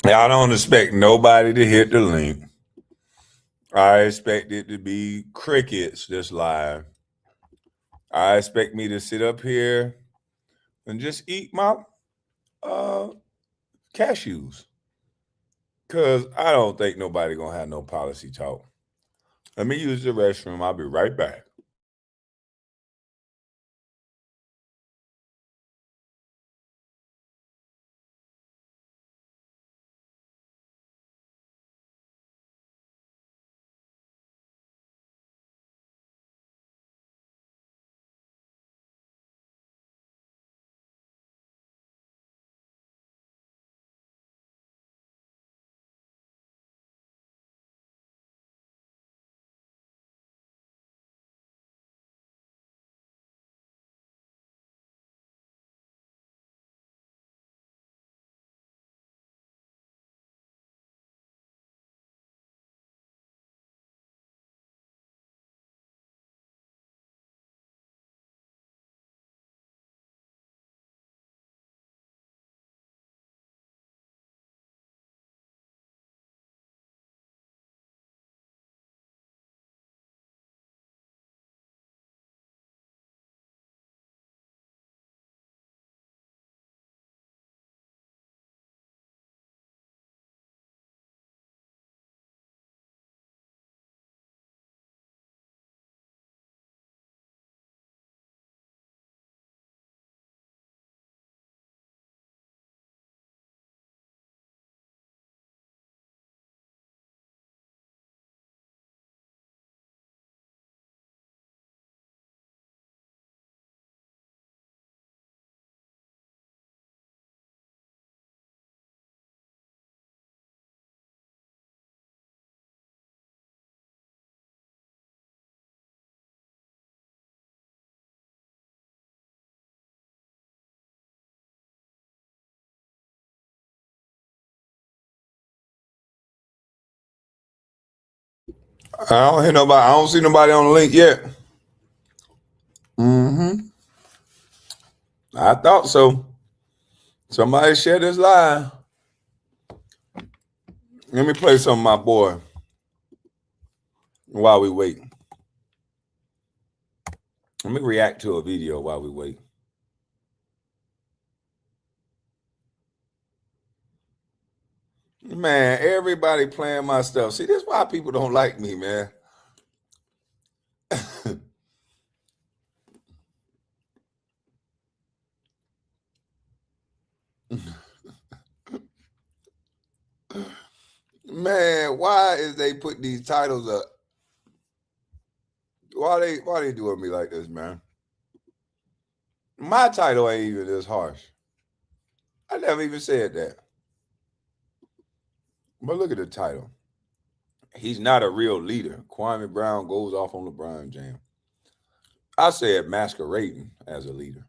I don't expect nobody to hit the link. I expect it to be crickets this live. I expect me to sit up here and just eat my uh, cashews. Cause I don't think nobody gonna have no policy talk. Let me use the restroom. I'll be right back. I don't hear nobody. I don't see nobody on the link yet. Mm-hmm. I thought so. Somebody share this live. Let me play some of my boy while we wait. Let me react to a video while we wait. Man, everybody playing my stuff. See, this is why people don't like me, man. Man, why is they put these titles up? Why they doing me like this, man? My title ain't even this harsh. I never even said that. But look at the title. He's not a real leader. Kwame Brown goes off on LeBron James. I said masquerading as a leader.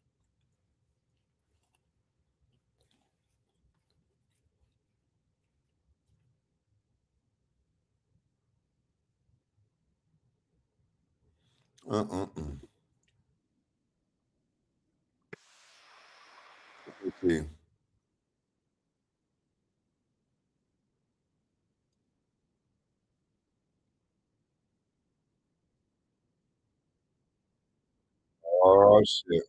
Uh-uh-uh. Let's see. Oh shit.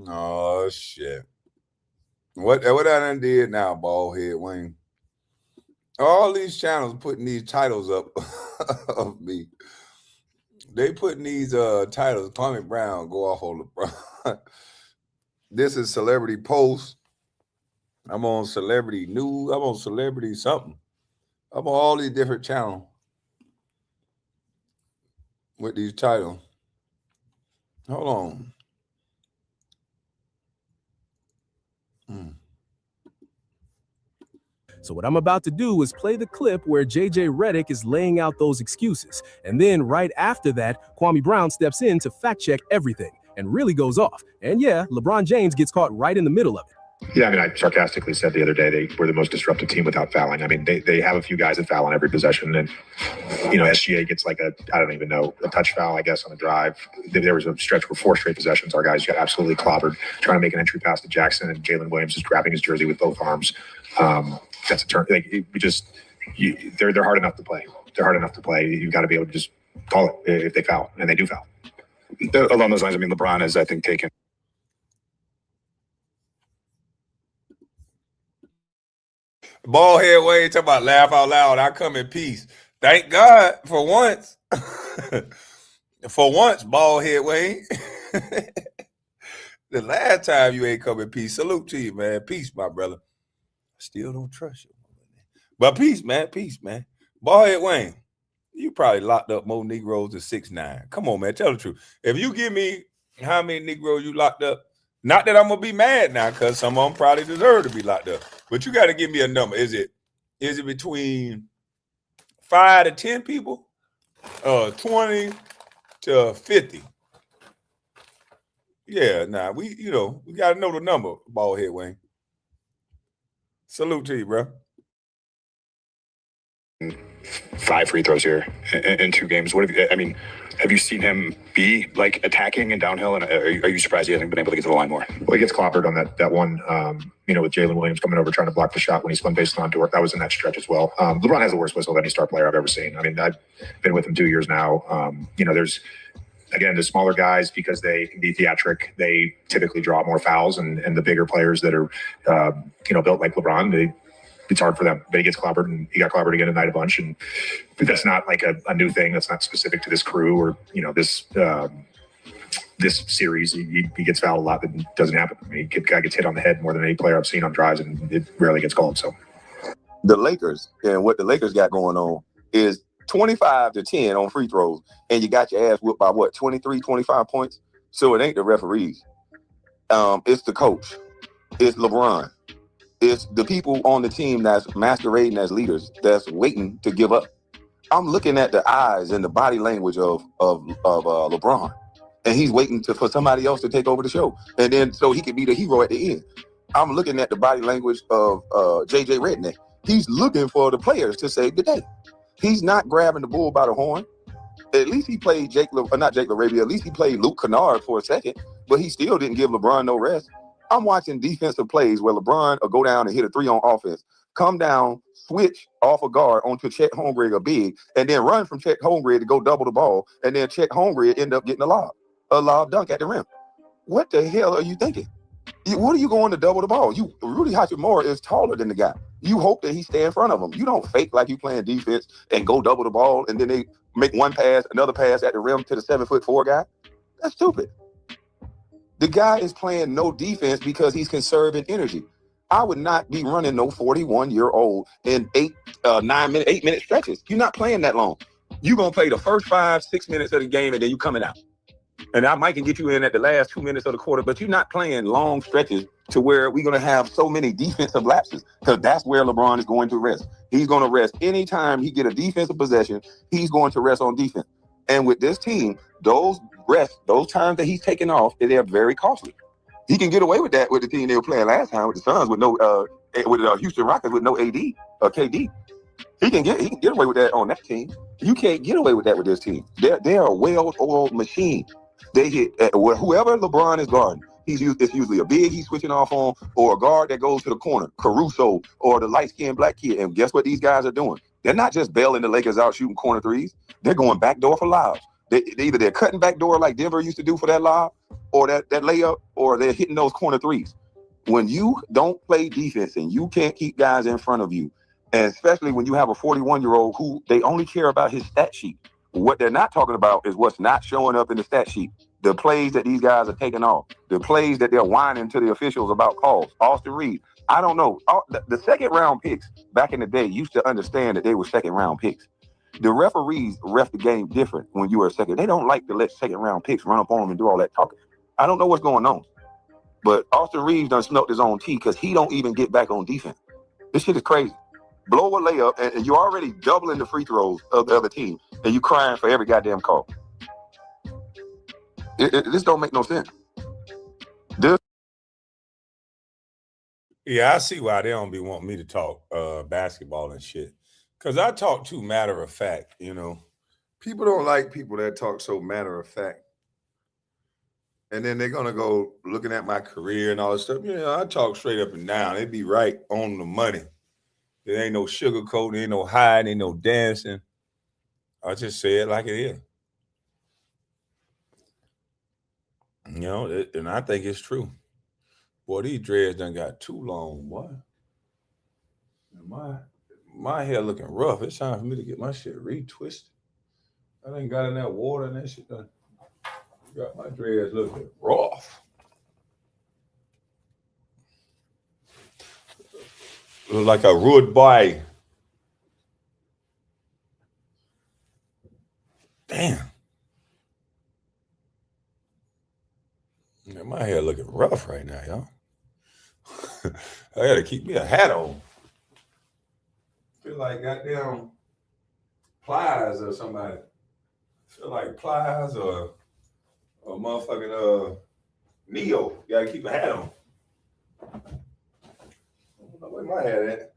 Oh shit. What I done did now, bald head Wayne? All these channels putting these titles up of me. They putting these titles. Kwame Brown go off on LeBron. This is Celebrity Post. I'm on Celebrity News. I'm on Celebrity something. I'm on all these different channels with these titles. Hold on. So what I'm about to do is play the clip where JJ Redick is laying out those excuses. And then right after that, Kwame Brown steps in to fact check everything and really goes off. And yeah, LeBron James gets caught right in the middle of it. Yeah, I mean, I sarcastically said the other day they were the most disruptive team without fouling. I mean, they have a few guys that foul on every possession, and SGA gets like I don't even know, a touch foul, I guess, on a drive. There was a stretch where 4 straight possessions, our guys got absolutely clobbered trying to make an entry pass to Jackson, and Jalen Williams is grabbing his jersey with both arms. That's a turn. Like, they're hard enough to play. They're hard enough to play. You've got to be able to just call it if they foul, and they do foul. Along those lines, I mean, LeBron has, I think, taken. Bald head Wade talking about laugh out loud. I come in peace. Thank God for once. For once, bald head Wade. The last time you ain't come in peace. Salute to you, man. Peace, my brother. Still don't trust you. But peace, man. Peace, man. Bald head Wayne, you probably locked up more Negroes than 6ix9ine. Come on, man. Tell the truth. If you give me how many Negroes you locked up, not that I'm gonna be mad now, because some of them probably deserve to be locked up. But you got to give me a number. Is it between 5 to 10 people? 20 to 50? Yeah, nah, we got to know the number, bald head Wayne. Salute to you, bro. 5 free throws here in 2 games. Have you seen him be like attacking and downhill? And are you surprised he hasn't been able to get to the line more? Well, he gets clobbered on that one, with Jalen Williams coming over trying to block the shot when he spun baseline to work. That was in that stretch as well. LeBron has the worst whistle of any star player I've ever seen. I mean, I've been with him 2 years now. There's, again, the smaller guys, because they can be theatric, they typically draw more fouls, and the bigger players that are, built like LeBron, it's hard for them. But he gets clobbered, and he got clobbered again tonight a bunch. And that's not like a new thing. That's not specific to this crew or this series. He gets fouled a lot. That doesn't happen. I mean, guy gets hit on the head more than any player I've seen on drives, and it rarely gets called. So the Lakers and what the Lakers got going on is 25 to 10 on free throws, and you got your ass whipped by 23, 25 points. So it ain't the referees. It's the coach. It's LeBron. It's the people on the team that's masquerading as leaders that's waiting to give up. I'm looking at the eyes and the body language of LeBron, and he's waiting for somebody else to take over the show, and then so he could be the hero at the end. I'm looking at the body language of JJ Redick. He's looking for the players to save the day. He's not grabbing the bull by the horn. At least he played not Jake LaRavia. At least he played Luke Kennard for a second, but he still didn't give LeBron no rest. I'm watching defensive plays where LeBron will go down and hit a 3 on offense, come down, switch off a guard onto Chet Holmgren, a big, and then run from Chet Holmgren to go double the ball, and then Chet Holmgren end up getting a lob dunk at the rim. What the hell are you thinking? What are you going to double the ball? Rudy Hachimura is taller than the guy. You hope that he stay in front of him. You don't fake like you playing defense and go double the ball, and then they make one pass, another pass at the rim to the 7'4" guy. That's stupid. The guy is playing no defense because he's conserving energy. I would not be running no 41-year-old in 8-minute stretches. You're not playing that long. You're going to play the first 5-6 minutes of the game, and then you coming out. And I might can get you in at the last 2 minutes of the quarter, but you're not playing long stretches to where we're going to have so many defensive lapses, because that's where LeBron is going to rest. He's going to rest anytime he get a defensive possession. He's going to rest on defense. And with this team, those times that he's taking off, they're very costly. He can get away with that with the team they were playing last time with the Suns with Houston Rockets with no AD or KD. He can get away with that on that team. You can't get away with that with this team. They're a well-oiled machine. They hit whoever LeBron is guarding. It's usually a big he's switching off on, or a guard that goes to the corner, Caruso, or the light-skinned black kid. And guess what these guys are doing? They're not just bailing the Lakers out shooting corner threes. They're going backdoor for lobs. Either they're cutting backdoor like Denver used to do for that lob, or that layup, or they're hitting those corner threes. When you don't play defense and you can't keep guys in front of you, and especially when you have a 41-year-old who they only care about his stat sheet. What they're not talking about is what's not showing up in the stat sheet. The plays that these guys are taking off. The plays that they're whining to the officials about calls. Austin Reed. I don't know. The second-round picks back in the day used to understand that they were second-round picks. The referees ref the game different when you are second. They don't like to let second-round picks run up on them and do all that talking. I don't know what's going on. But Austin Reeves done smoked his own tea because he don't even get back on defense. This shit is crazy. Blow a layup, and you're already doubling the free throws of the other team, and you crying for every goddamn call. This don't make no sense. This Yeah, I see why they don't be wanting me to talk basketball and shit. Cause I talk too matter of fact, you know. People don't like people that talk so matter of fact. And then they're gonna go looking at my career and all this stuff. You know, I talk straight up and down. They be right on the money. There ain't no sugarcoating, ain't no hiding, ain't no dancing. I just say it like it is. You know, and I think it's true. Boy, these dreads done got too long, boy. My hair looking rough. It's time for me to get my shit retwisted. I done got in that water and that shit done got my dreads looking rough. Look like a rude boy. Damn. Man, my hair looking rough right now, y'all. I gotta keep me a hat on. Feel like goddamn Plies or somebody. Feel like Plies or motherfucking Neo. You gotta keep a hat on. Where my hat at?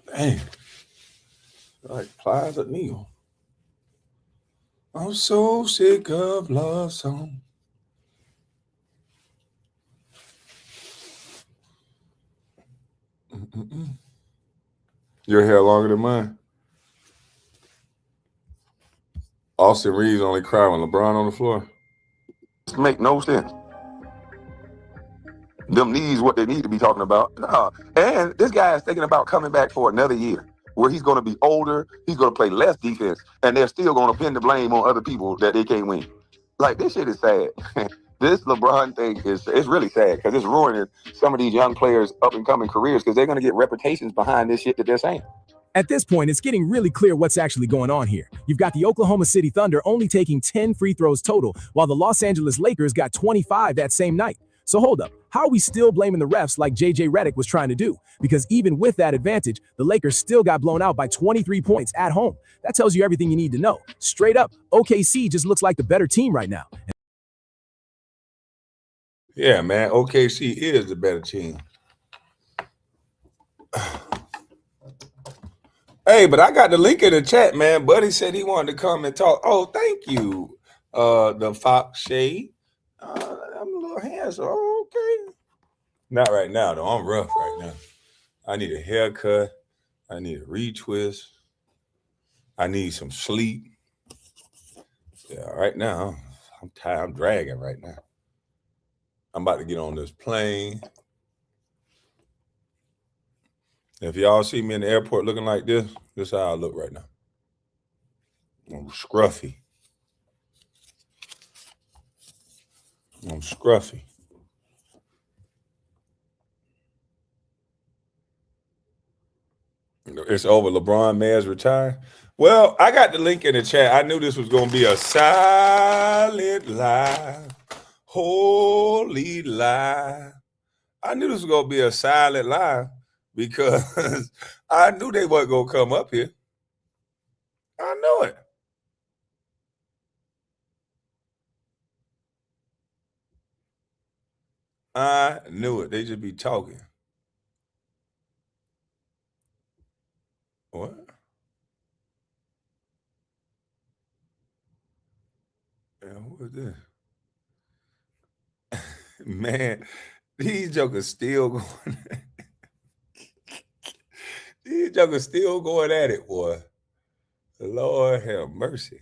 Dang. Like Plies or Neo. I'm so sick of love songs. Your hair longer than mine. Austin Reeves only cried when LeBron on the floor. This make no sense. Them knees, what they need to be talking about. Nah. And this guy is thinking about coming back for another year where he's going to be older, he's going to play less defense, and they're still going to pin the blame on other people that they can't win. Like, this shit is sad. This LeBron thing it's really sad because it's ruining some of these young players' up-and-coming careers because they're going to get reputations behind this shit that they're saying. At this point, it's getting really clear what's actually going on here. You've got the Oklahoma City Thunder only taking 10 free throws total, while the Los Angeles Lakers got 25 that same night. So hold up, how are we still blaming the refs like JJ Redick was trying to do? Because even with that advantage, the Lakers still got blown out by 23 points at home. That tells you everything you need to know. Straight up, OKC just looks like the better team right now. Yeah, man, OKC is the better team. Hey, but I got the link in the chat, man. Buddy said he wanted to come and talk. Oh, thank you, the Fox Shade. I'm a little handsome. Oh, okay. Not right now, though. I'm rough right now. I need a haircut. I need a retwist. I need some sleep. Yeah, right now, I'm tired. I'm dragging right now. I'm about to get on this plane. If y'all see me in the airport looking like this is how I look right now. I'm scruffy. I'm scruffy. It's over. LeBron may has retired. Well, I got the link in the chat. I knew this was going to be a solid lie. Holy lie. I knew this was going to be a silent lie because I knew they weren't going to come up here. I know it. I knew it. They just be talking. What? Yeah, who is this? Man, these jokers still going. These jokers still going at it, boy. Lord have mercy.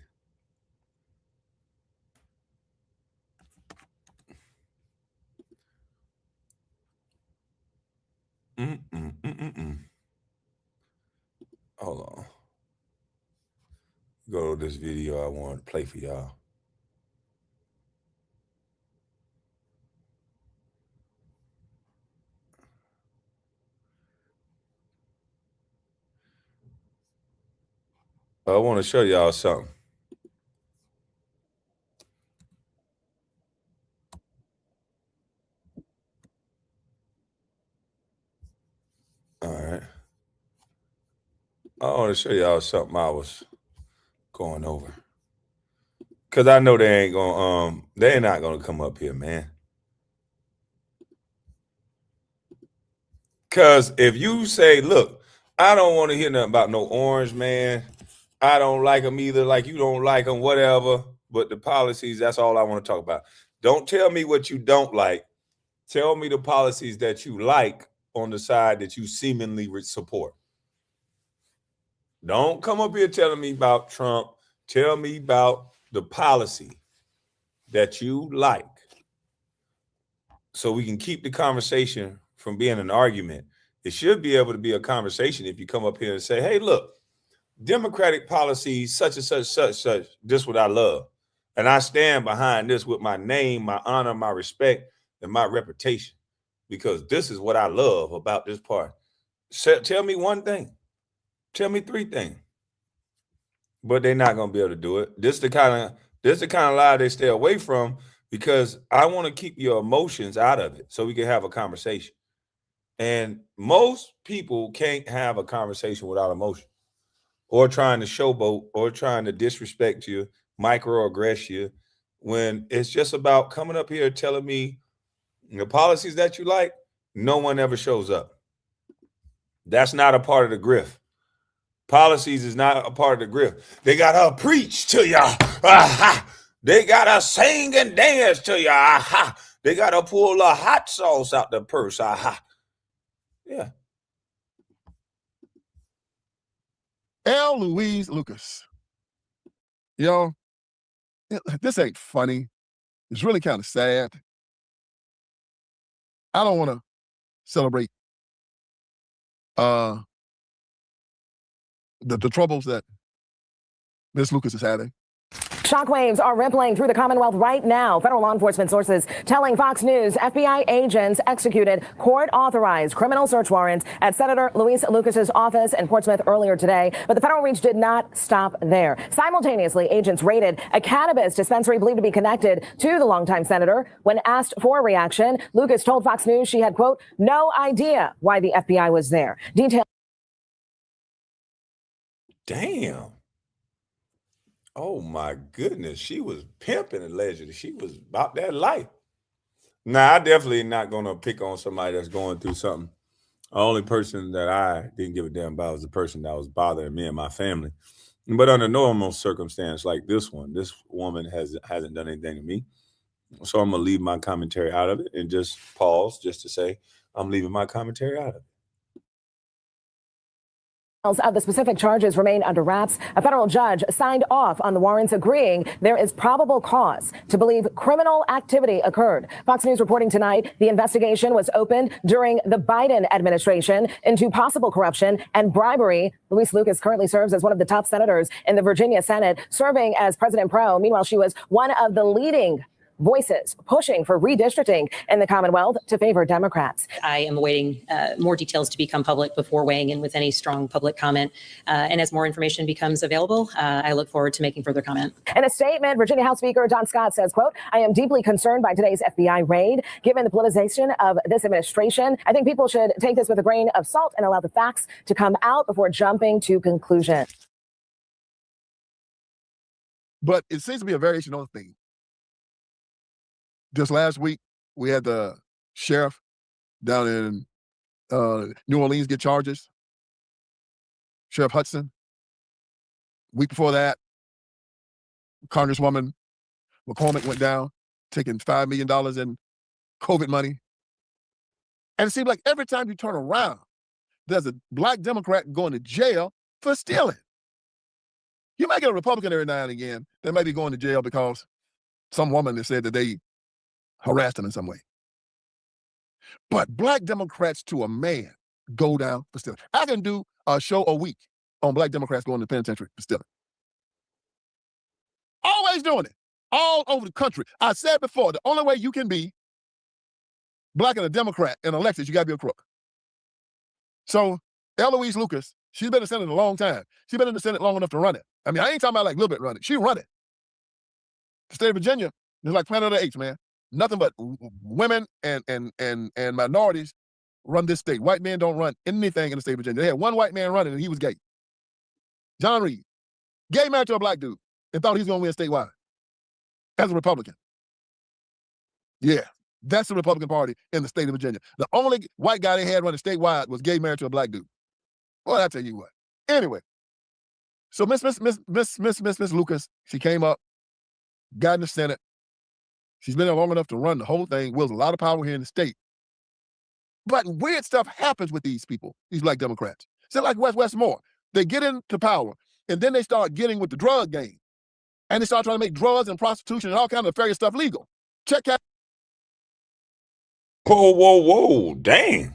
Hold on. Go to this video I wanted to play for y'all. I want to show y'all something. All right. I want to show y'all something I was going over. Cause I know they ain't gonna they're not gonna come up here, man. Cause if you say, look, I don't want to hear nothing about no orange man. I don't like them either, like you don't like them, whatever. But the policies, that's all I want to talk about. Don't tell me what you don't like. Tell me the policies that you like on the side that you seemingly support. Don't come up here telling me about Trump. Tell me about the policy that you like so we can keep the conversation from being an argument. It should be able to be a conversation if you come up here and say, hey, look, Democratic policies, such and such, this is what I love. And I stand behind this with my name, my honor, my respect, and my reputation, because this is what I love about this party. Tell me one thing. Tell me three things. But they're not going to be able to do it. This is the kind of lie they stay away from, because I want to keep your emotions out of it so we can have a conversation. And most people can't have a conversation without emotion, or trying to showboat, or trying to disrespect you, microaggress you, when it's just about coming up here telling me the policies that you like. No one ever shows up. That's not a part of the grift. Policies is not a part of the grift. They gotta preach to you. Aha. They gotta sing and dance to you. Aha. They gotta pull a hot sauce out the purse. Aha. Yeah. L. Louise Lucas. Yo, this ain't funny. It's really kind of sad. I don't want to celebrate the troubles that Miss Lucas is having. Shockwaves are rippling through the Commonwealth right now. Federal law enforcement sources telling Fox News FBI agents executed court-authorized criminal search warrants at Senator Luis Lucas's office in Portsmouth earlier today. But the federal reach did not stop there. Simultaneously, agents raided a cannabis dispensary believed to be connected to the longtime senator. When asked for a reaction, Lucas told Fox News she had, quote, no idea why the FBI was there. Details. Damn. Oh my goodness, she was pimping allegedly. She was about that life. Now, I definitely not gonna pick on somebody that's going through something. The only person that I didn't give a damn about was the person that was bothering me and my family. But under normal circumstance like this one, this woman hasn't done anything to me. So I'm gonna leave my commentary out of it and just pause just to say I'm leaving my commentary out of it. Of the specific charges remain under wraps. A federal judge signed off on the warrants, agreeing there is probable cause to believe criminal activity occurred. Fox News reporting tonight the investigation was opened during the Biden administration into possible corruption and bribery. Luis Lucas currently serves as one of the top senators in the Virginia Senate, serving as President Pro. Meanwhile, she was one of the leading voices pushing for redistricting in the Commonwealth to favor Democrats. I am awaiting more details to become public before weighing in with any strong public comment. And as more information becomes available, I look forward to making further comment. In a statement, Virginia House Speaker Don Scott says, quote, I am deeply concerned by today's FBI raid. Given the politicization of this administration, I think people should take this with a grain of salt and allow the facts to come out before jumping to conclusions. But it seems to be a variation on the theme. Just last week, we had the sheriff down in New Orleans get charges. Sheriff Hudson. Week before that, Congresswoman McCormick went down, taking $5 million in COVID money. And it seems like every time you turn around, there's a black Democrat going to jail for stealing. You might get a Republican every now and again that might be going to jail because some woman has said that they harassed them in some way. But black Democrats to a man go down for stealing. I can do a show a week on black Democrats going to the penitentiary for stealing. Always doing it. All over the country. I said before, the only way you can be black and a Democrat in elections, you got to be a crook. So, Eloise Lucas, she's been in the Senate a long time. She's been in the Senate long enough to run it. I mean, I ain't talking about like a little bit run it. She run it. The state of Virginia is like Planet of the Apes, man. Nothing but women and minorities run this state. White men don't run anything in the state of Virginia. They had one white man running and he was gay. John Reed. Gay married to a black dude and thought he was going to win statewide. as a Republican. Yeah, that's the Republican Party in the state of Virginia. The only white guy they had running statewide was gay married to a black dude. Well, I tell you what. Anyway, so Miss Lucas, she came up, got in the Senate. She's been there long enough to run the whole thing, wields a lot of power here in the state. But weird stuff happens with these people, these black Democrats. It's like Westmore. They get into power, and then they start getting with the drug game. And they start trying to make drugs and prostitution and all kinds of nefarious stuff legal. Check out. Whoa, dang.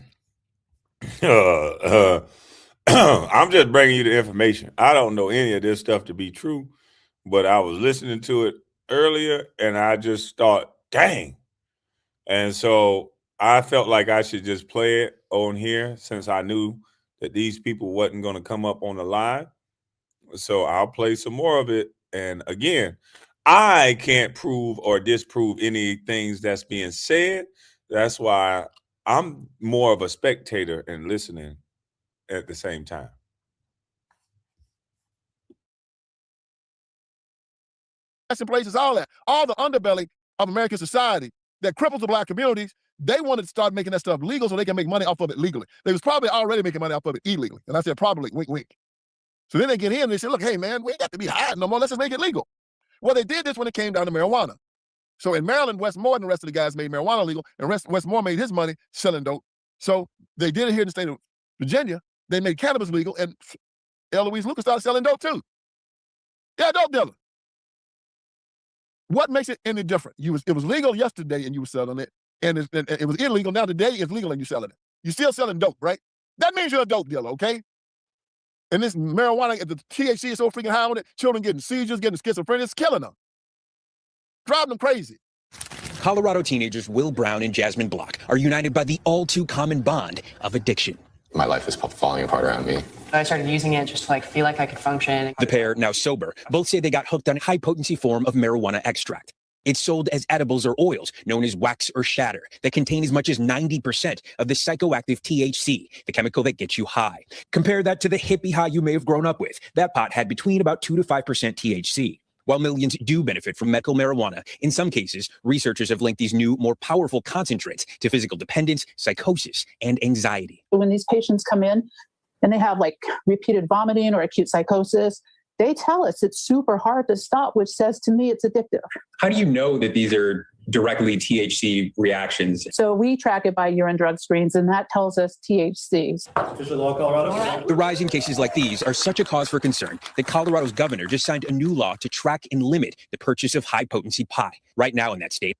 I'm just bringing you the information. I don't know any of this stuff to be true, but I was listening to it earlier and I just thought, dang. And so I felt like I should just play it on here since I knew that these people wasn't going to come up on the line. So I'll play some more of it. And again, I can't prove or disprove any things that's being said. That's why I'm more of a spectator and listening at the same time. That's in places, all that. All the underbelly of American society that cripples the black communities, they wanted to start making that stuff legal so they can make money off of it legally. They was probably already making money off of it illegally. And I said probably, wink, wink. So then they get in and they say, look, hey, man, we ain't got to be hiding no more. Let's just make it legal. Well, they did this when it came down to marijuana. So in Maryland, Westmore and the rest of the guys made marijuana legal, and Westmore made his money selling dope. So they did it here in the state of Virginia. They made cannabis legal, and Eloise Lucas started selling dope too. Yeah, dope dealer. What makes it any different? It was legal yesterday and you were selling it, and it was illegal. Now today it's legal and you're selling it. You're still selling dope, right? That means you're a dope dealer, okay? And this marijuana, the THC is so freaking high on it, children getting seizures, getting schizophrenia, it's killing them. Driving them crazy. Colorado teenagers Will Brown and Jasmine Block are united by the all-too-common bond of addiction. My life is falling apart around me. I started using it just to feel like I could function. The pair, now sober, both say they got hooked on a high-potency form of marijuana extract. It's sold as edibles or oils, known as wax or shatter, that contain as much as 90% of the psychoactive THC, the chemical that gets you high. Compare that to the hippie high you may have grown up with. That pot had between about 2 to 5% THC. While millions do benefit from medical marijuana, in some cases, researchers have linked these new, more powerful concentrates to physical dependence, psychosis, and anxiety. When these patients come in and they have repeated vomiting or acute psychosis, they tell us it's super hard to stop, which says to me it's addictive. How do you know that these are directly THC reactions? So we track it by urine drug screens, and that tells us THC. Official law, Colorado. The rise in cases like these are such a cause for concern that Colorado's governor just signed a new law to track and limit the purchase of high-potency pot. Right now in that state.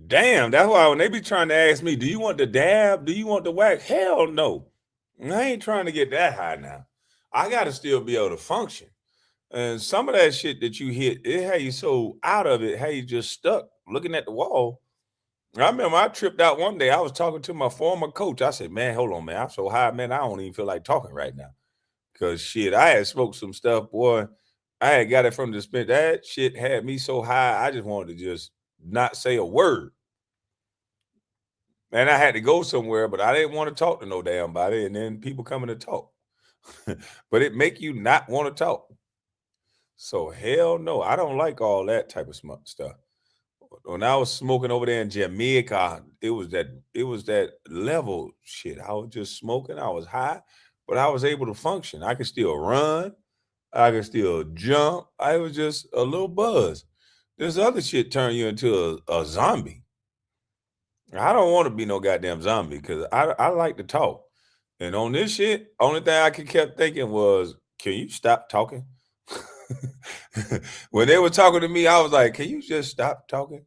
Damn, that's why when they be trying to ask me, do you want the dab? Do you want the wax? Hell no. I ain't trying to get that high now. I got to still be able to function. And some of that shit that you hit, it had you so out of it, had you just stuck looking at the wall. I remember I tripped out one day. I was talking to my former coach. I said, man, hold on, man. I'm so high, man. I don't even feel like talking right now. Because shit, I had smoked some stuff, boy. I had got it from the dispenser. That shit had me so high, I just wanted to just not say a word. And I had to go somewhere, but I didn't want to talk to no damn body. And then people coming to talk. But it make you not want to talk. So hell no, I don't like all that type of stuff. When I was smoking over there in Jamaica, it was that level shit. I was just smoking. I was high, but I was able to function. I could still run. I could still jump. I was just a little buzz. This other shit turned you into a zombie. I don't want to be no goddamn zombie because I like to talk. And on this shit, only thing I kept thinking was, can you stop talking? When they were talking to me, I was like, can you just stop talking?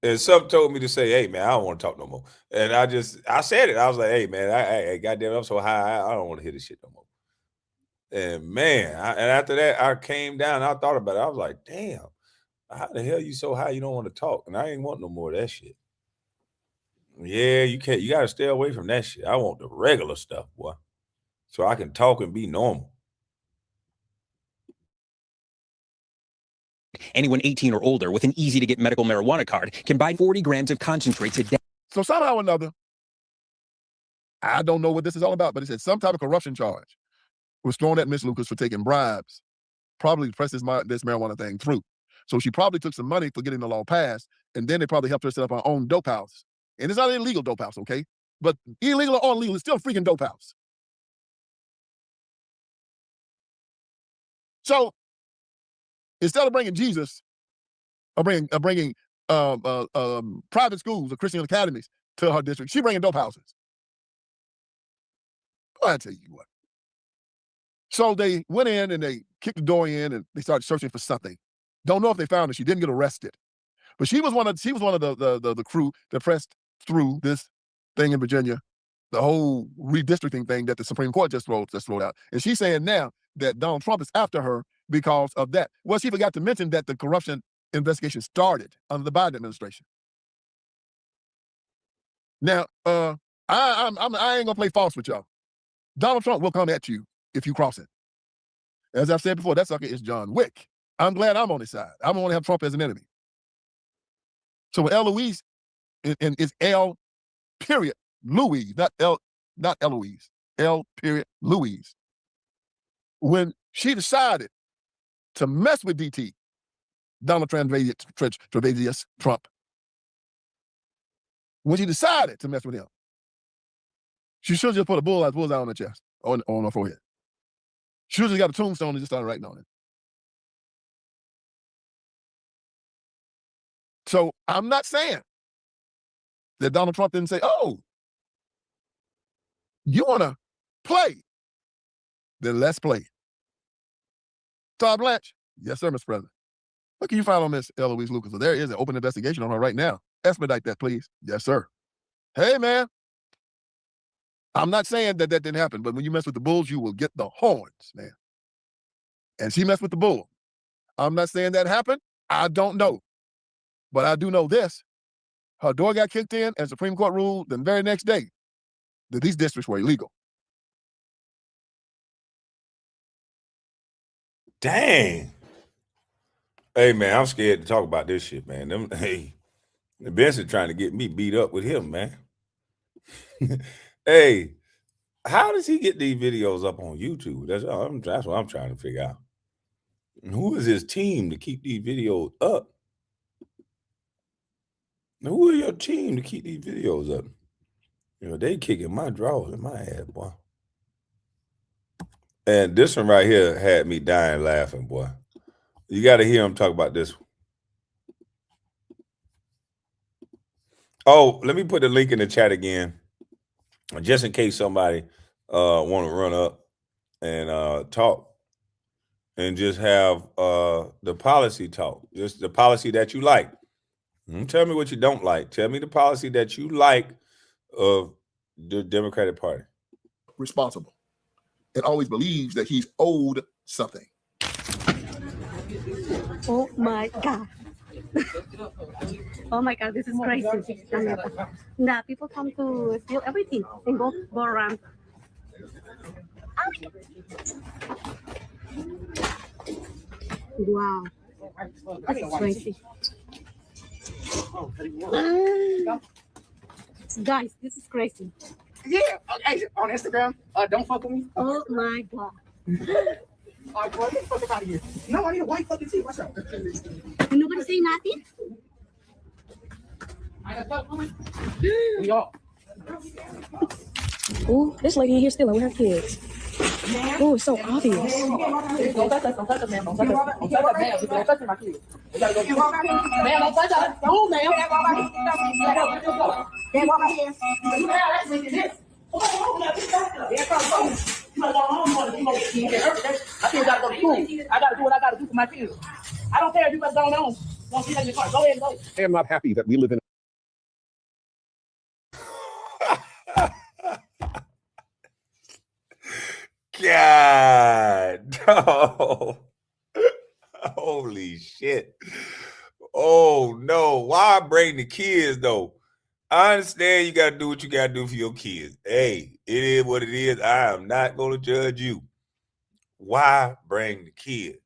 And some told me to say, hey, man, I don't want to talk no more. And I said it. I was like, hey, man, I goddamn, I'm so high, I don't want to hear this shit no more. And man, and after that, I came down, I thought about it. I was like, damn, how the hell you so high you don't want to talk? And I ain't want no more of that shit. Yeah, you got to stay away from that shit. I want the regular stuff, boy, so I can talk and be normal. Anyone 18 or older with an easy-to-get medical marijuana card can buy 40 grams of concentrates a day. So somehow or another, I don't know what this is all about, but it said some type of corruption charge was thrown at Miss Lucas for taking bribes probably press this marijuana thing through. So she probably took some money for getting the law passed, and then they probably helped her set up her own dope house. And it's not an illegal dope house, okay? But illegal or illegal, it's still a freaking dope house. So instead of bringing Jesus, or bringing private schools or Christian academies to her district, she bringing dope houses. I tell you what. So they went in and they kicked the door in and they started searching for something. Don't know if they found her. She didn't get arrested, but she was one of the crew that pressed through this thing in Virginia, the whole redistricting thing that the Supreme Court just rolled out. And she's saying now that Donald Trump is after her because of that. Well, she forgot to mention that the corruption investigation started under the Biden administration. Now, I ain't gonna play false with y'all. Donald Trump will come at you if you cross it. As I've said before, that sucker is John Wick. I'm glad I'm on his side. I don't want to have Trump as an enemy. So when Eloise, and it's L period Louise, not Eloise, L period Louise. When she decided to mess with DT, Donald Travasius Trump, when she decided to mess with him, she should have just put a bullseye on her chest, on her forehead. She should have just got a tombstone and just started writing on it. So I'm not saying that Donald Trump didn't say, oh, you want to play? Then let's play. Todd Blanche? Yes, sir, Mr. President. What can you find on Miss Eloise Lucas? So there is an open investigation on her right now. Expedite that, please. Yes, sir. Hey, man. I'm not saying that didn't happen, but when you mess with the bulls, you will get the horns, man. And she messed with the bull. I'm not saying that happened. I don't know. But I do know this. Her door got kicked in, and Supreme Court ruled the very next day that these districts were illegal. Dang. Hey, man, I'm scared to talk about this shit, man. The Benson trying to get me beat up with him, man. Hey, how does he get these videos up on YouTube? That's what I'm trying to figure out. And who is his team to keep these videos up? Now, who are your team to keep these videos up? You know, they kicking my drawers in my ass, boy. And this one right here had me dying laughing, boy. You got to hear him talk about this one. Oh, let me put the link in the chat again, just in case somebody want to run up and talk and just have the policy talk, just the policy that you like. Tell me what you don't like. Tell me the policy that you like of the Democratic Party. Responsible. And always believes that he's owed something. Oh my God. Oh my God, this is crazy. Nah, people come to steal everything and go around. Wow. That's crazy. Guys, this is crazy. Yeah, hey, on Instagram, don't fuck with me. Oh my God. All right, boy, get the fuck out of here. No, I need a white fucking tee. What's up? Nobody say nothing? I got fuck with me. We all. Ooh, this lady in here stealing with her kids. Oh, it's so obvious. Don't touch us, man. Don't touch us. Don't touch us, man. Don't touch my kids. We gotta go. Man, don't touch us. Don't, man. Can't walk out here. You have that thing in this. My kids gotta go to school. I gotta do what I gotta do for my kids. I don't care if you guys don't know. Don't see that in the car. Go ahead and go. I am not happy that we live in. God, no. Holy shit. Oh, no. Why bring the kids, though? I understand you got to do what you got to do for your kids. Hey, it is what it is. I am not going to judge you. Why bring the kids?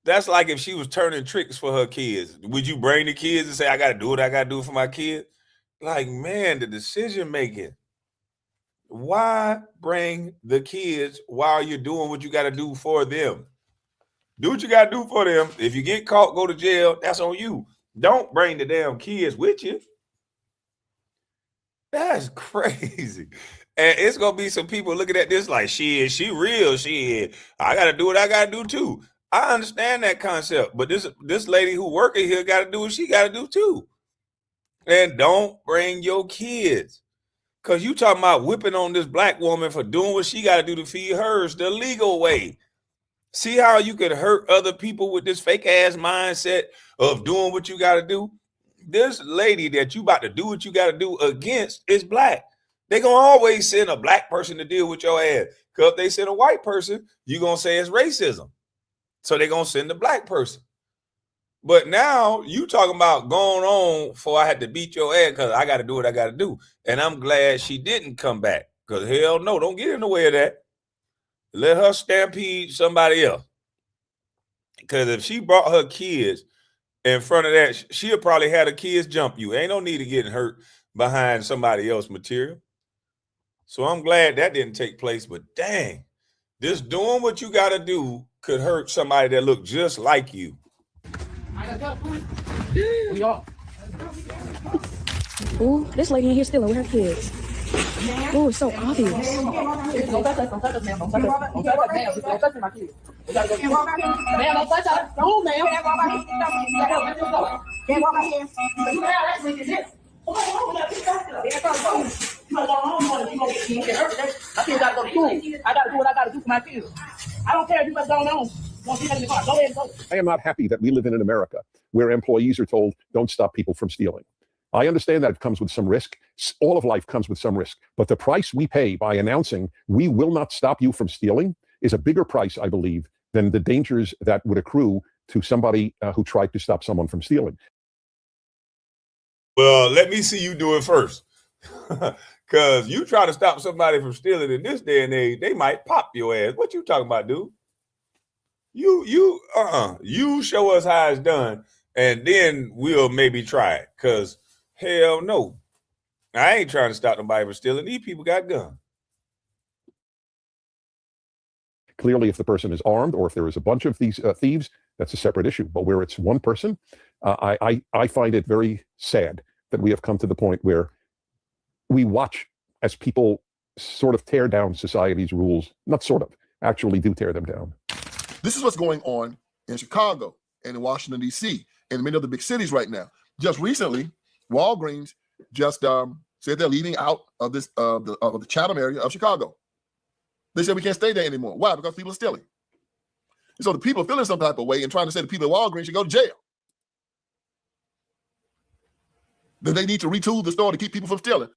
That's like if she was turning tricks for her kids. Would you bring the kids and say, I got to do what I got to do for my kids? Like, man, the decision making. Why bring the kids while you're doing what you got to do for them? Do what you got to do for them. If you get caught, go to jail. That's on you. Don't bring the damn kids with you. That's crazy. And it's going to be some people looking at this like, she real. I got to do what I got to do too. I understand that concept. But this lady who working here got to do what she got to do too. And don't bring your kids. Because you talking about whipping on this black woman for doing what she got to do to feed hers the legal way. See how you could hurt other people with this fake ass mindset of doing what you got to do? This lady that you about to do what you got to do against is black. They going to always send a black person to deal with your ass. Because if they send a white person, you're going to say it's racism. So they're going to send the black person. But now you talking about going on for I had to beat your ass because I got to do what I got to do. And I'm glad she didn't come back because hell no, don't get in the way of that. Let her stampede somebody else. Because if she brought her kids in front of that, she'll probably have the kids jump you. Ain't no need of getting hurt behind somebody else's material. So I'm glad that didn't take place. But dang, this doing what you got to do could hurt somebody that look just like you. Ooh, this lady in here stealing with her kids. Oh, it's so obvious. Don't touch us, ma'am. Don't touch us. Don't touch us, ma'am. Don't touch my kids. We gotta go. Ma'am, don't touch us. No, ma'am. Can't walk out here. Can't walk out here. You have that with this. My kids gotta go to school. I gotta do what I gotta do for my kids. I don't care if you what's going on. Go ahead and go. I am not happy that we live in America where employees are told, don't stop people from stealing. I understand that it comes with some risk. All of life comes with some risk. But the price we pay by announcing we will not stop you from stealing is a bigger price, I believe, than the dangers that would accrue to somebody who tried to stop someone from stealing. Well, let me see you do it first. Because you try to stop somebody from stealing in this day and age, they might pop your ass. What you talking about, dude? You show us how it's done, and then we'll maybe try it. Because hell no. I ain't trying to stop nobody from stealing. These people got guns. Clearly, if the person is armed or if there is a bunch of these thieves, that's a separate issue. But where it's one person, I find it very sad that we have come to the point where we watch as people sort of tear down society's rules, not sort of, actually do tear them down. This is what's going on in Chicago and in Washington, D.C., and many of the big cities right now. Just recently, Walgreens just said they're leaving out of this of the Chatham area of Chicago. They said we can't stay there anymore. Why? Because people are stealing. And so the people are feeling some type of way and trying to say the people at Walgreens should go to jail. That they need to retool the store to keep people from stealing.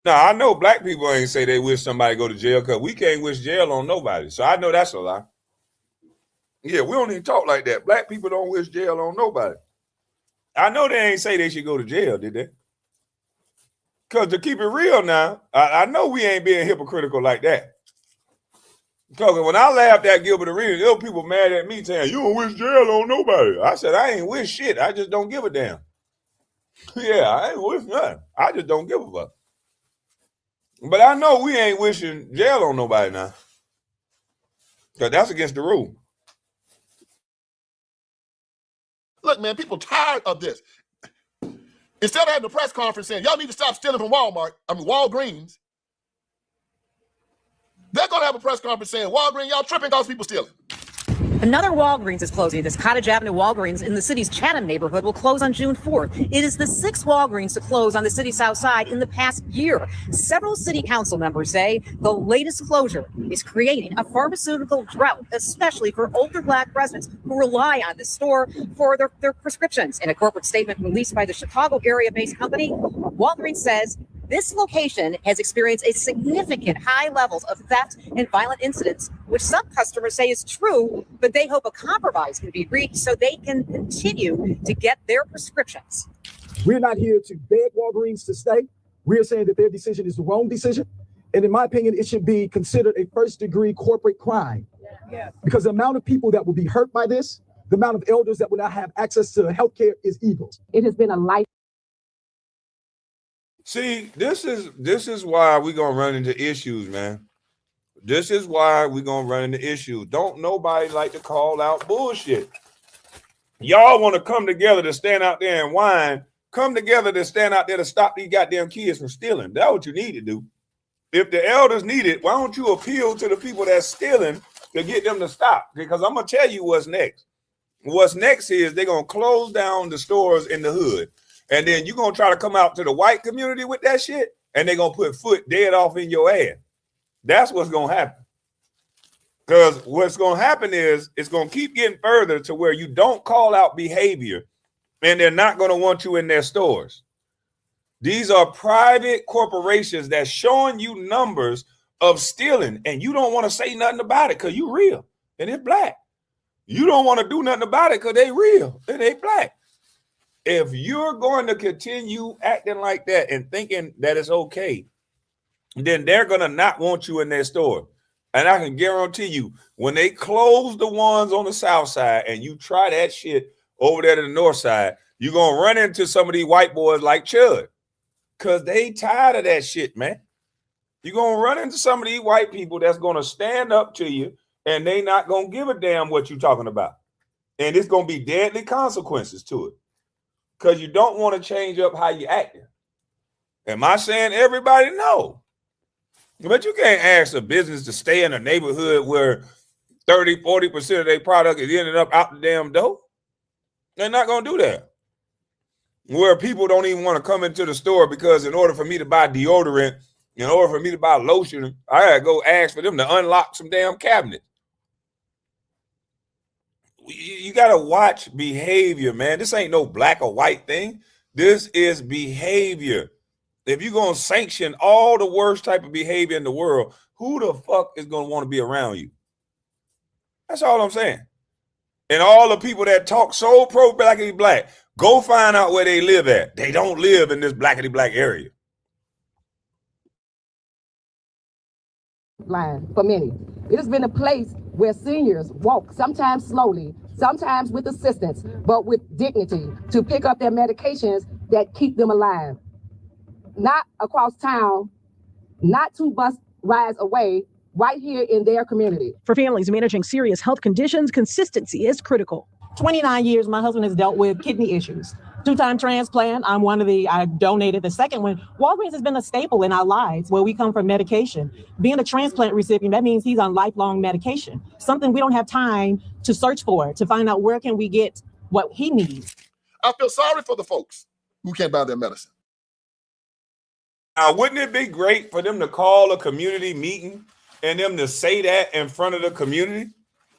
Now, I know black people ain't say they wish somebody go to jail because we can't wish jail on nobody. So I know that's a lie. Yeah, we don't even talk like that. Black people don't wish jail on nobody. I know they ain't say they should go to jail, did they? Because to keep it real now, I know we ain't being hypocritical like that. Because when I laughed at Gilbert Arenas, there were people mad at me saying, you don't wish jail on nobody. I said, I ain't wish shit. I just don't give a damn. Yeah, I ain't wish nothing. I just don't give a fuck. But I know we ain't wishing jail on nobody now. Because that's against the rule. Look, man, people tired of this. Instead of having a press conference saying, y'all need to stop stealing from Walgreens, they're going to have a press conference saying, Walgreens, y'all tripping because people stealing. Another Walgreens is closing. This Cottage Avenue Walgreens in the city's Chatham neighborhood will close on June 4th. It is the sixth Walgreens to close on the city's south side in the past year. Several city council members say the latest closure is creating a pharmaceutical drought, especially for older black residents who rely on this store for their prescriptions. In a corporate statement released by the Chicago area-based company, Walgreens says this location has experienced a significant high levels of theft and violent incidents, which some customers say is true, but they hope a compromise can be reached so they can continue to get their prescriptions. We're not here to beg Walgreens to stay. We're saying that their decision is the wrong decision. And in my opinion, it should be considered a first-degree corporate crime. Yeah. Because the amount of people that will be hurt by this, the amount of elders that will not have access to health care is evil. It has been a life. See, this is why we're gonna run into issues, man. This is why we're going to run into issues. Don't nobody like to call out bullshit. Y'all want to come together to stand out there and whine. Come together to stand out there to stop these goddamn kids from stealing. That's what you need to do. If the elders need it, why don't you appeal to the people that's stealing to get them to stop? Because I'm going to tell you what's next. What's next is they're going to close down the stores in the hood. And then you're going to try to come out to the white community with that shit. And they're going to put foot dead off in your ass. That's what's going to happen. Because what's going to happen is it's going to keep getting further to where you don't call out behavior and they're not going to want you in their stores. These are private corporations that's showing you numbers of stealing and you don't want to say nothing about it because you're real and it's black. You don't want to do nothing about it because they real and they black. If you're going to continue acting like that and thinking that it's okay, then they're going to not want you in their store. And I can guarantee you, when they close the ones on the south side and you try that shit over there to the north side, you're going to run into some of these white boys like Chud because they tired of that shit, man. You're going to run into some of these white people that's going to stand up to you and they not going to give a damn what you're talking about. And it's going to be deadly consequences to it because you don't want to change up how you acting. Am I saying everybody? No. But you can't ask a business to stay in a neighborhood where 30, 40% of their product is ending up out the damn door. They're not going to do that. Where people don't even want to come into the store because in order for me to buy deodorant, in order for me to buy lotion, I got to go ask for them to unlock some damn cabinets. You got to watch behavior, man. This ain't no black or white thing. This is behavior. If you're going to sanction all the worst type of behavior in the world, who the fuck is going to want to be around you? That's all I'm saying. And all the people that talk so pro-blackity black, go find out where they live at. They don't live in this blackity black area. Line for many. It has been a place where seniors walk, sometimes slowly, sometimes with assistance, but with dignity to pick up their medications that keep them alive. Not across town, not 2 bus rides away, right here in their community. For families managing serious health conditions, consistency is critical. 29 years, my husband has dealt with kidney issues. 2-time transplant. I donated the second one. Walgreens has been a staple in our lives where we come from medication. Being a transplant recipient, that means he's on lifelong medication. Something we don't have time to search for, to find out where can we get what he needs. I feel sorry for the folks who can't buy their medicine. Now, wouldn't it be great for them to call a community meeting and them to say that in front of the community?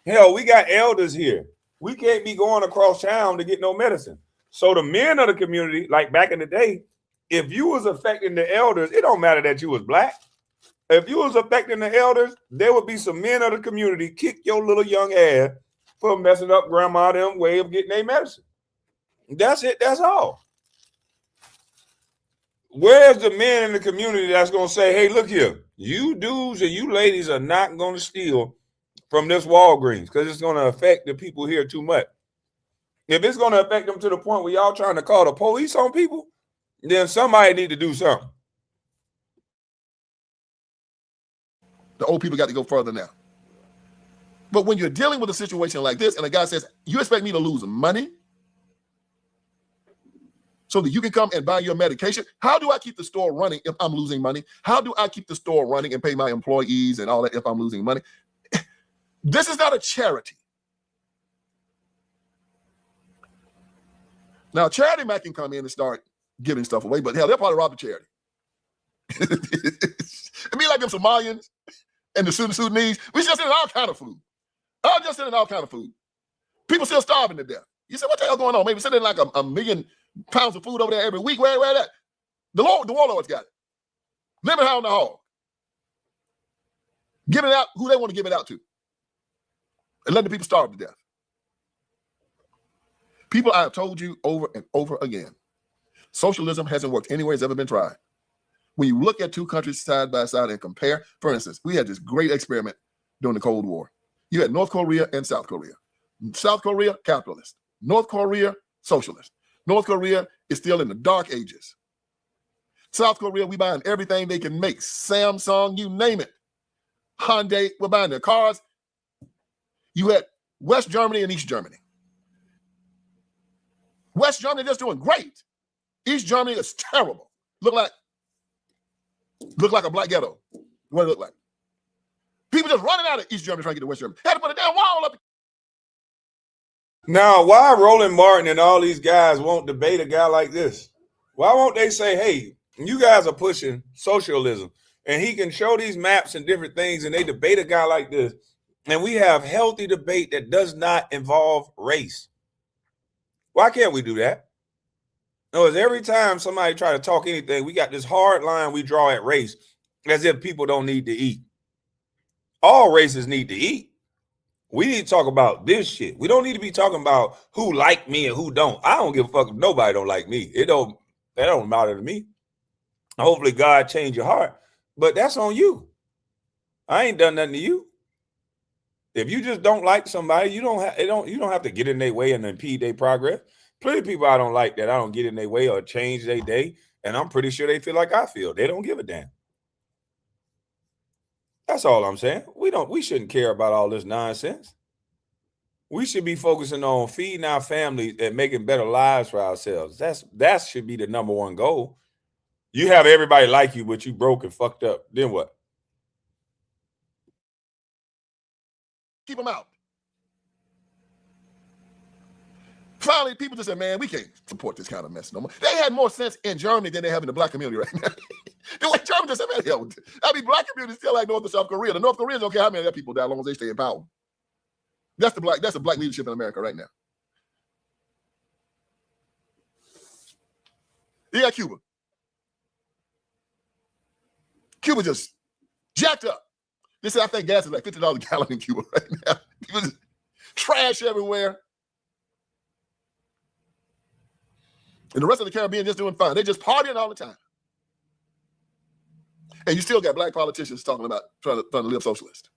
Hell, we got elders here. We can't be going across town to get no medicine. So the men of the community, like back in the day, if you was affecting the elders, it don't matter that you was black. If you was affecting the elders, there would be some men of the community kick your little young ass for messing up grandma them way of getting their medicine. That's it. That's all. Where's the men in the community that's going to say, hey, look here, you dudes and you ladies are not going to steal from this Walgreens because it's going to affect the people here too much. If it's going to affect them to the point where y'all trying to call the police on people, then somebody need to do something. The old people got to go further now. But when you're dealing with a situation like this and a guy says, you expect me to lose money so that you can come and buy your medication? How do I keep the store running if I'm losing money? How do I keep the store running and pay my employees and all that if I'm losing money? This is not a charity. Now, charity might can come in and start giving stuff away, but hell, they'll probably rob the charity. It'd be like them Somalians and the Sudanese. We just sending all kind of food. I'm just sending all kind of food. People still starving to death. You say, what the hell going on? Maybe sending like a million pounds of food over there every week. Where that? The warlords got it. Living out in the hall. Giving it out who they want to give it out to. And letting the people starve to death. People, I have told you over and over again, socialism hasn't worked anywhere it's ever been tried. When you look at two countries side by side and compare, for instance, we had this great experiment during the Cold War. You had North Korea and South Korea. South Korea, capitalist. North Korea, socialist. North Korea is still in the dark ages. South Korea, we buying everything they can make. Samsung, you name it. Hyundai were buying their cars. You had West Germany and East Germany. West Germany just doing great. East Germany is terrible. Look like a black ghetto. What it look like? People just running out of East Germany trying to get to West Germany. Had to put a damn wall up. Now, why Roland Martin and all these guys won't debate a guy like this? Why won't they say, hey, you guys are pushing socialism, and he can show these maps and different things, and they debate a guy like this, and we have healthy debate that does not involve race? Why can't we do that? No, it's every time somebody try to talk anything, we got this hard line we draw at race as if people don't need to eat. All races need to eat. We need to talk about this shit. We don't need to be talking about who like me and who don't. I don't give a fuck if nobody don't like me. That don't matter to me. Hopefully God change your heart, but that's on you. I ain't done nothing to you. If you just don't like somebody, you don't have to get in their way and impede their progress. Plenty of people I don't like that I don't get in their way or change their day, and I'm pretty sure they feel like I feel. They don't give a damn. That's all I'm saying. We shouldn't care about all this nonsense. We should be focusing on feeding our family and making better lives for ourselves. That should be the number one goal. You have everybody like you, but you broke and fucked up. Then what? Keep them out. Finally, people just said, man, we can't support this kind of mess no more. They had more sense in Germany than they have in the black community right now. The way Germany just said, man, hell, black community still like North and South Korea. The North Koreans don't care how many of their people die as long as they stay in power. That's the black leadership in America right now. You got Cuba. Cuba just jacked up. They said, I think gas is like $50 a gallon in Cuba right now. People just trash everywhere. And the rest of the Caribbean just doing fine. They're just partying all the time. And you still got black politicians talking about trying to live socialist.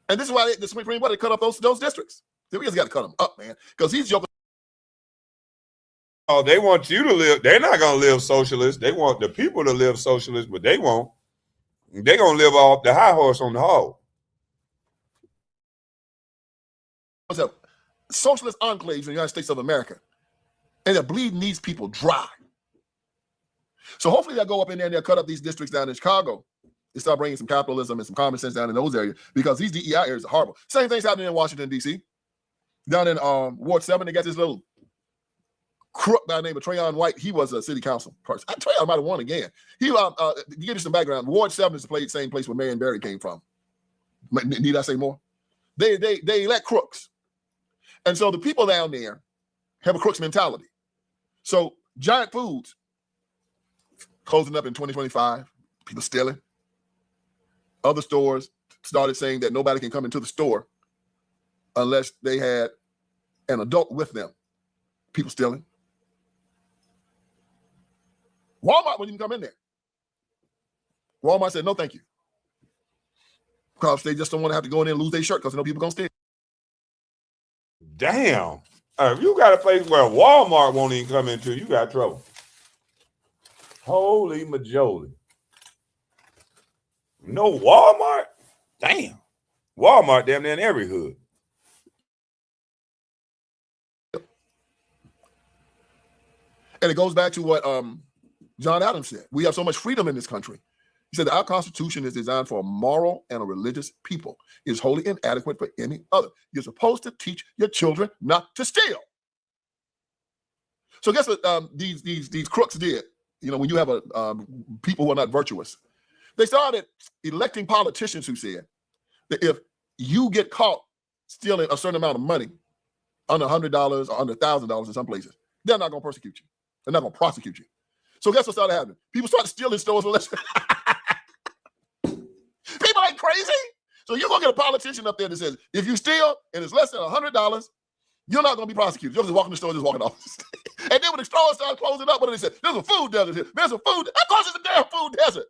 And this is why the Supreme Court cut up those districts. We just got to cut them up, man. Because these jokers. Oh, they want you to live. They're not going to live socialist. They want the people to live socialist, but they won't. They're going to live off the high horse on the hog. What's up? Socialist enclaves in the United States of America, and they're bleeding these people dry. So hopefully they'll go up in there and they'll cut up these districts down in Chicago. They start bringing some capitalism and some common sense down in those areas, because these DEI areas are horrible. Same thing's happening in Washington, D.C. Down in Ward 7, they got this little crook by the name of Trayon White. He was a city council person. Trayon might have won again. To give you some background, Ward 7 is the same place where Marion Barry came from. Need I say more? They elect crooks. And so the people down there have a crooks mentality. So Giant Foods closing up in 2025, people stealing. Other stores started saying that nobody can come into the store unless they had an adult with them. People stealing. Walmart wouldn't even come in there. Walmart said, no, thank you. Because they just don't want to have to go in there and lose their shirt because they know people going to steal. Damn. If you got a place where Walmart won't even come into, you got trouble. Holy majoli. No Walmart? Damn. Walmart damn near in every hood. And it goes back to what John Adams said. We have so much freedom in this country. He said that our Constitution is designed for a moral and a religious people. It is wholly inadequate for any other. You're supposed to teach your children not to steal. So guess what these crooks did? You know, when you have people who are not virtuous, they started electing politicians who said that if you get caught stealing a certain amount of money, under $100 or under $1,000 in some places, they're not going to persecute you. They're not going to prosecute you. So guess what started happening? People started stealing stores for less. People ain't crazy. So you're going to get a politician up there that says, if you steal and it's less than $100, you're not going to be prosecuted. You're just walking the store, just walking off. And then when the stores started closing up, what did they say? There's a food desert here. There's a food. Of course it's a damn food desert.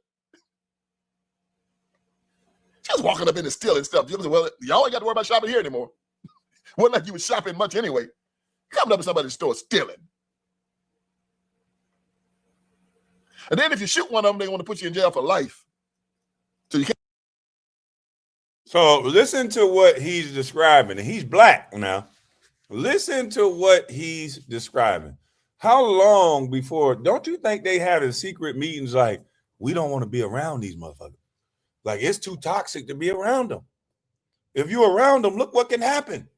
Just walking up in and stealing stuff. You say, well, y'all ain't got to worry about shopping here anymore. Wasn't like you was shopping much anyway. Coming up in somebody's store stealing. And then if you shoot one of them, they want to put you in jail for life. So listen to what he's describing. And he's black now. Listen to what he's describing. How long before, don't you think they had in secret meetings like, we don't want to be around these motherfuckers? Like, it's too toxic to be around them. If you're around them, look what can happen.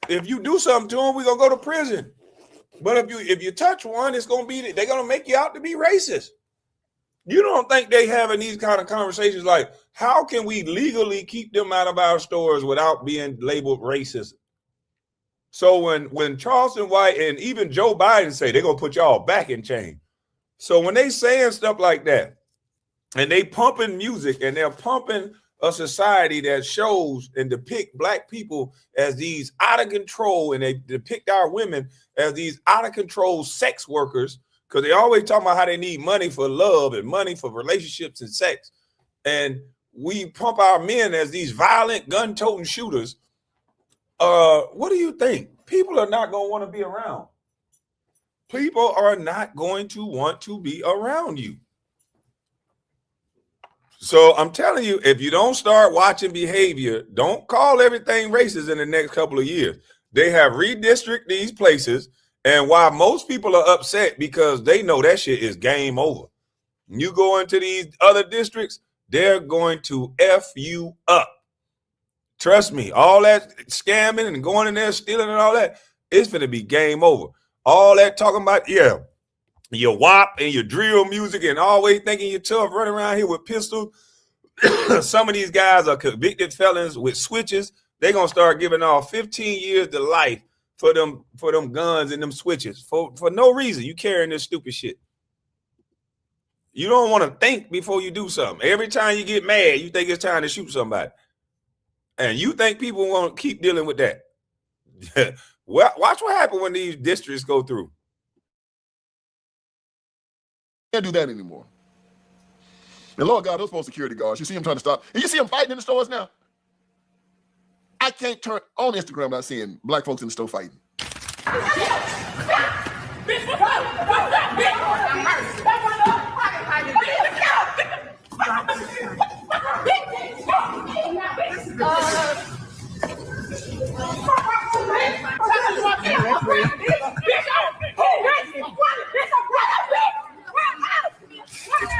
If you do something to them, we're going to go to prison. But if you touch one, it's going to be, they're going to make you out to be racist. You don't think they having these kind of conversations like, how can we legally keep them out of our stores without being labeled racist? So when Charleston White and even Joe Biden say they're going to put y'all back in chain. So when they saying stuff like that, and they pumping music and they're pumping a society that shows and depict black people as these out of control, and they depict our women as these out of control sex workers, because they always talk about how they need money for love and money for relationships and sex. And we pump our men as these violent gun-toting shooters. What do you think? People are not going to want to be around. People are not going to want to be around you. So I'm telling you, if you don't start watching behavior, don't call everything racist in the next couple of years. They have redistricted these places. And while most people are upset because they know that shit is game over, you go into these other districts, they're going to F you up. Trust me, all that scamming and going in there stealing and all that, it's going to be game over. All that talking about, yeah, your WAP and your drill music and always thinking you're tough, running around here with pistols. Some of these guys are convicted felons with switches. They're going to start giving off 15 years to life for them guns and them switches for no reason. You carrying this stupid shit. You don't want to think before you do something. Every time you get mad, you think it's time to shoot somebody. And you think people want to keep dealing with that. Well, watch what happens when these districts go through. Can't do that anymore. And Lord God, those post security guards, you see them trying to stop. And you see them fighting in the stores now. I can't turn on Instagram without seeing black folks in the store fighting.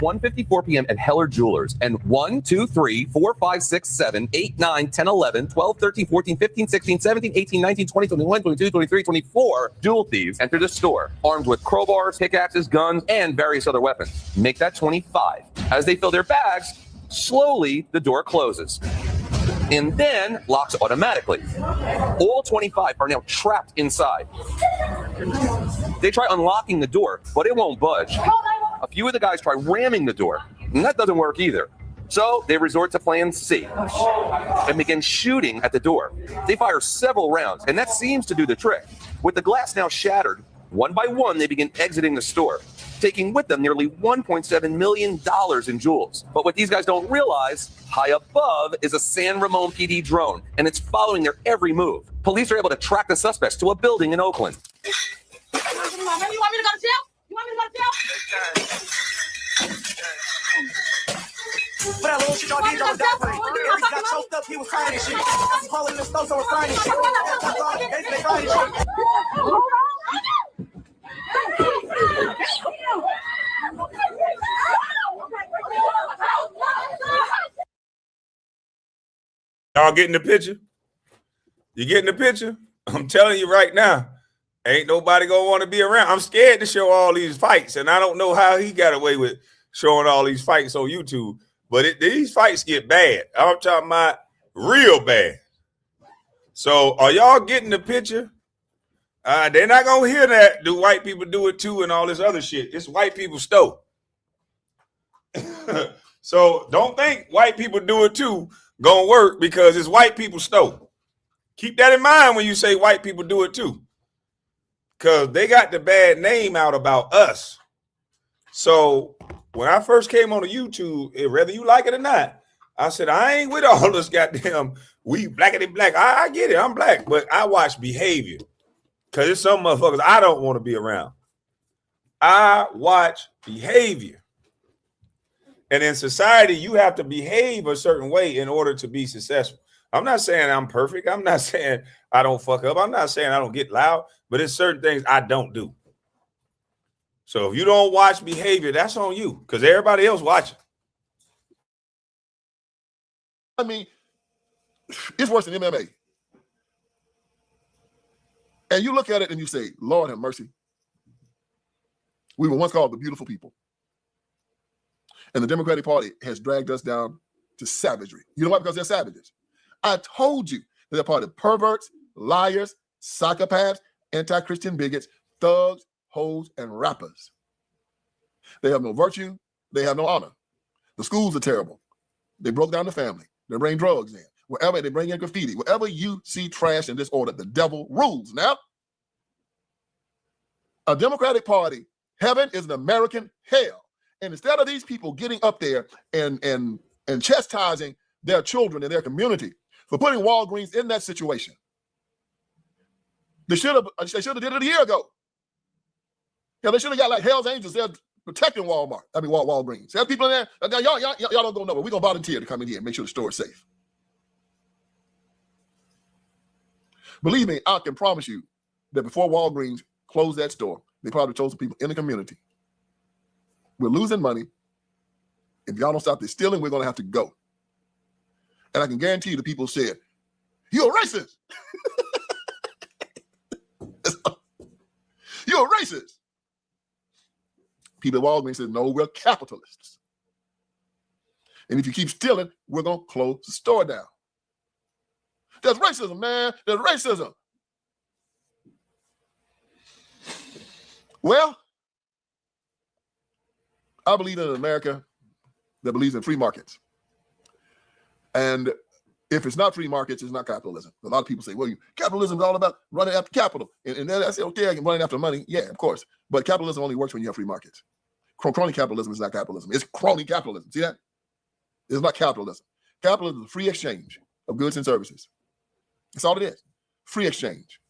1:54 p.m. at Heller Jewelers, and 1, 2, 3, 4, 5, 6, 7, 8, 9, 10, 11, 12, 13, 14, 15, 16, 17, 18, 19, 20, 21, 22, 23, 24 jewel thieves enter the store armed with crowbars, pickaxes, guns, and various other weapons. Make that 25. As they fill their bags, slowly the door closes and then locks automatically. All 25 are now trapped inside. They try unlocking the door, but it won't budge. A few of the guys try ramming the door, and that doesn't work either. So they resort to plan C and begin shooting at the door. They fire several rounds, and that seems to do the trick. With the glass now shattered, one by one, they begin exiting the store, taking with them nearly $1.7 million in jewels. But what these guys don't realize, high above is a San Ramon PD drone, and it's following their every move. Police are able to track the suspects to a building in Oakland. You want me to go to jail? You want me to go to jail? But that little shit y'all did, y'all was down for it. He got choked up, he was crying and shit. He's calling in the store, so we're crying and shit. They crying and shit. Y'all getting the picture? You getting the picture? I'm telling you right now, ain't nobody gonna want to be around. I'm scared to show all these fights, and I don't know how he got away with showing all these fights on YouTube. But these fights get bad. I'm talking about real bad. So are y'all getting the picture? They're not gonna hear that. Do white people do it too and all this other shit? It's white people stole. So don't think white people do it too gonna work because it's white people stole. Keep that in mind when you say white people do it too. Because they got the bad name out about us. So when I first came on the YouTube, whether you like it or not, I said, I ain't with all this goddamn we blackity black. I get it, I'm black, but I watch behavior. Because there's some motherfuckers I don't want to be around. I watch behavior. And in society, you have to behave a certain way in order to be successful. I'm not saying I'm perfect. I'm not saying I don't fuck up. I'm not saying I don't get loud, but it's certain things I don't do. So if you don't watch behavior, that's on you, because everybody else watching. I mean, it's worse than MMA. And you look at it and you say, Lord have mercy. We were once called the beautiful people. And the Democratic Party has dragged us down to savagery. You know why? Because they're savages. I told you that they're part of perverts, liars, psychopaths, anti-Christian bigots, thugs, hoes, and rappers. They have no virtue. They have no honor. The schools are terrible. They broke down the family. They bring drugs in. Wherever they bring in graffiti, wherever you see trash and disorder, the devil rules. Now, a Democratic Party, heaven is an American hell. And instead of these people getting up there and chastising their children in their community for putting Walgreens in that situation, they should have did it a year ago. Yeah, they should have got like Hell's Angels there protecting Walgreens. There are people in there. Y'all don't go nowhere. We're gonna volunteer to come in here and make sure the store is safe. Believe me, I can promise you that before Walgreens closed that store, they probably told some people in the community, we're losing money. If y'all don't stop this stealing, we're going to have to go. And I can guarantee you the people said, you're a racist. You're a racist. People at Walgreens said, no, we're capitalists. And if you keep stealing, we're going to close the store down. That's racism, man. That's racism. Well, I believe in an America that believes in free markets. And if it's not free markets, it's not capitalism. A lot of people say, well, capitalism is all about running after capital. And then I say, okay, I can run after money. Yeah, of course. But capitalism only works when you have free markets. Crony capitalism is not capitalism. It's crony capitalism. See that? It's not capitalism. Capitalism is a free exchange of goods and services. That's all it is. Free exchange.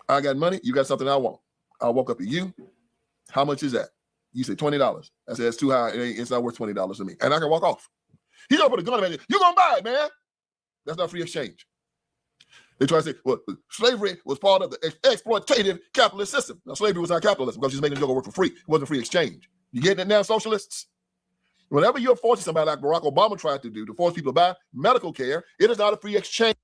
I got money. You got something I want. I'll walk up to you. How much is that? You say $20. I say, it's too high. It's not worth $20 to me. And I can walk off. He's going to put a gun on me. You're going to buy it, man. That's not free exchange. They try to say, well, slavery was part of the exploitative capitalist system. Now, slavery was not capitalism because she's making the go work for free. It wasn't free exchange. You getting it now, socialists? Whenever you're forcing somebody like Barack Obama tried to do, to force people to buy medical care, it is not a free exchange.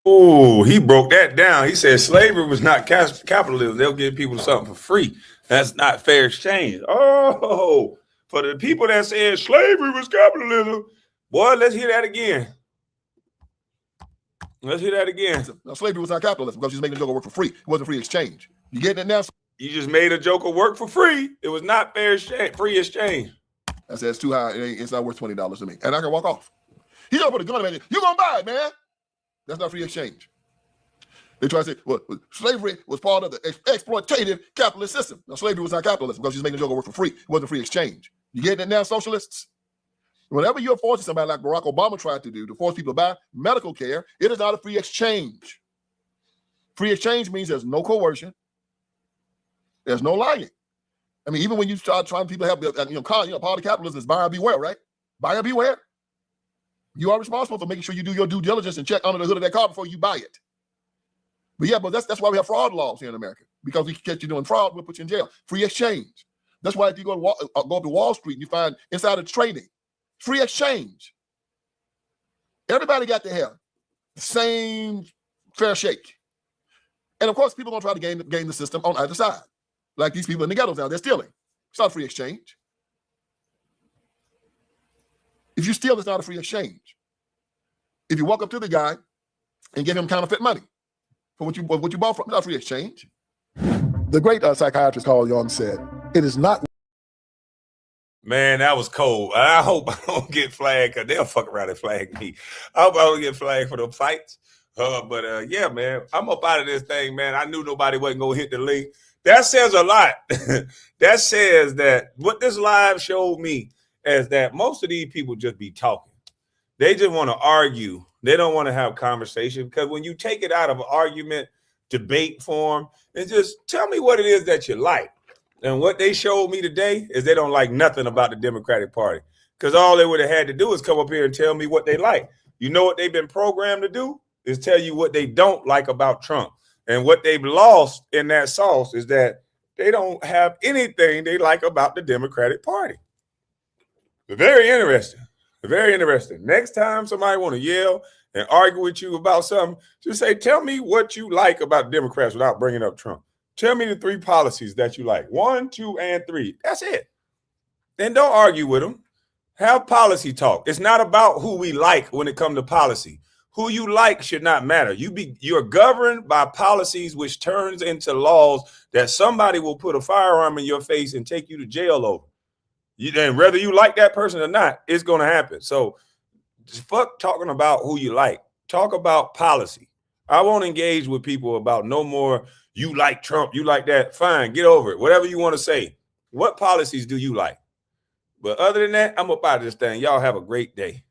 Oh, he broke that down. He said slavery was not capitalism. They'll give people something for free. That's not fair exchange. Oh, for the people that said slavery was capitalism, boy, let's hear that again. Let's hear that again. Now, slavery was not capitalism because she's making the joker work for free. It wasn't free exchange. You getting it now? You just made a joker work for free. It was not fair exchange, free exchange. I said, it's too high. It's not worth $20 to me. And I can walk off. He's going to put a gun on me. You're going to buy it, man. That's not free exchange. They try to say, well, slavery was part of the exploitative capitalist system. Now, slavery was not capitalism because she's making the joker work for free. It wasn't free exchange. You getting it now, socialists? Whenever you're forcing somebody like Barack Obama tried to do, to force people to buy medical care, it is not a free exchange. Free exchange means there's no coercion. There's no lying. I mean, even when you start trying people to have, part of capitalism is buyer beware, right? Buyer beware. You are responsible for making sure you do your due diligence and check under the hood of that car before you buy it. But yeah, but that's why we have fraud laws here in America, because we can catch you doing fraud, we'll put you in jail. Free exchange. That's why if you go up to Wall Street and you find insider trading, free exchange. Everybody got to have the same fair shake. And of course, people are going to try to game the system on either side. Like these people in the ghettos now, they're stealing. It's not a free exchange. If you steal, it's not a free exchange. If you walk up to the guy and give him counterfeit money for what you bought from, it's not a free exchange. The great psychiatrist Carl Jung said, it is not. Man, that was cold. I hope I don't get flagged, because they'll fuck around and flag me. I hope I don't get flagged for them fights. But yeah, man, I'm up out of this thing, man. I knew nobody wasn't going to hit the link. That says a lot. That says that what this live showed me is that most of these people just be talking. They just want to argue. They don't want to have conversation, because when you take it out of an argument, debate form, and just tell me what it is that you like. And what they showed me today is they don't like nothing about the Democratic Party, because all they would have had to do is come up here and tell me what they like. You know what they've been programmed to do is tell you what they don't like about Trump. And what they've lost in that sauce is that they don't have anything they like about the Democratic Party. Very interesting. Very interesting. Next time somebody want to yell and argue with you about something, just say, tell me what you like about the Democrats without bringing up Trump. Tell me the 3 policies that you like. 1, 2, and 3. That's it. Then don't argue with them. Have policy talk. It's not about who we like when it comes to policy. Who you like should not matter. You're governed by policies which turns into laws that somebody will put a firearm in your face and take you to jail over. And whether you like that person or not, it's going to happen. So just fuck talking about who you like. Talk about policy. I won't engage with people about no more, you like Trump, you like that. Fine, get over it. Whatever you want to say. What policies do you like? But other than that, I'm up out of this thing. Y'all have a great day.